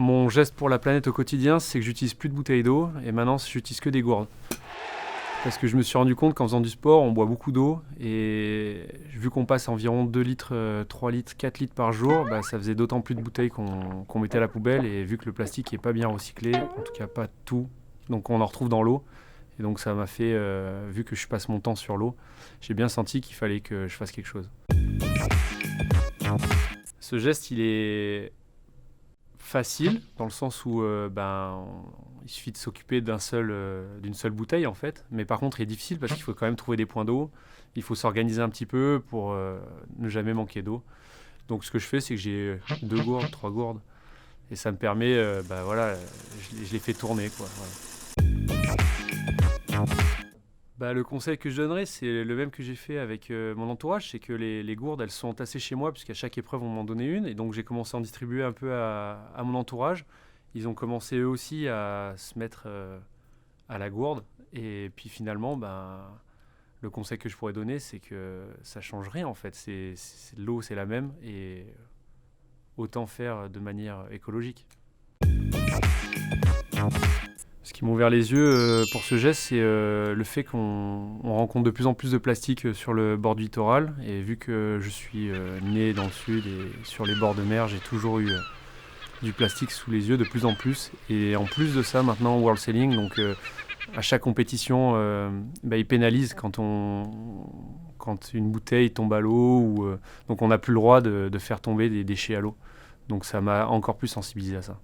Mon geste pour la planète au quotidien, c'est que j'utilise plus de bouteilles d'eau et maintenant j'utilise que des gourdes. Parce que je me suis rendu compte qu'en faisant du sport, on boit beaucoup d'eau et vu qu'on passe environ 2 litres, 3 litres, 4 litres par jour, bah, ça faisait d'autant plus de bouteilles qu'on mettait à la poubelle et vu que le plastique n'est pas bien recyclé, en tout cas pas tout, donc on en retrouve dans l'eau. Et donc ça m'a fait, vu que je passe mon temps sur l'eau, j'ai bien senti qu'il fallait que je fasse quelque chose. Ce geste, il est facile dans le sens où il suffit de s'occuper d'une seule bouteille en fait, mais par contre il est difficile parce qu'il faut quand même trouver des points d'eau, il faut s'organiser un petit peu pour ne jamais manquer d'eau. Donc ce que je fais, c'est que j'ai 2 gourdes, 3 gourdes et ça me permet, je les fais tourner quoi. Le conseil que je donnerais, c'est le même que j'ai fait avec mon entourage, c'est que les gourdes, elles sont tassées chez moi, puisqu'à chaque épreuve, on m'en donnait une. Et donc, j'ai commencé à en distribuer un peu à mon entourage. Ils ont commencé eux aussi à se mettre à la gourde. Et puis finalement, le conseil que je pourrais donner, c'est que ça change rien en fait. L'eau, c'est la même et autant faire de manière écologique. Ce qui m'a ouvert les yeux pour ce geste, c'est le fait qu'on rencontre de plus en plus de plastique sur le bord du littoral. Et vu que je suis né dans le sud et sur les bords de mer, j'ai toujours eu du plastique sous les yeux de plus en plus. Et en plus de ça, maintenant, World Sailing, donc à chaque compétition, ils pénalisent quand une bouteille tombe à l'eau. Donc on n'a plus le droit de faire tomber des déchets à l'eau. Donc ça m'a encore plus sensibilisé à ça.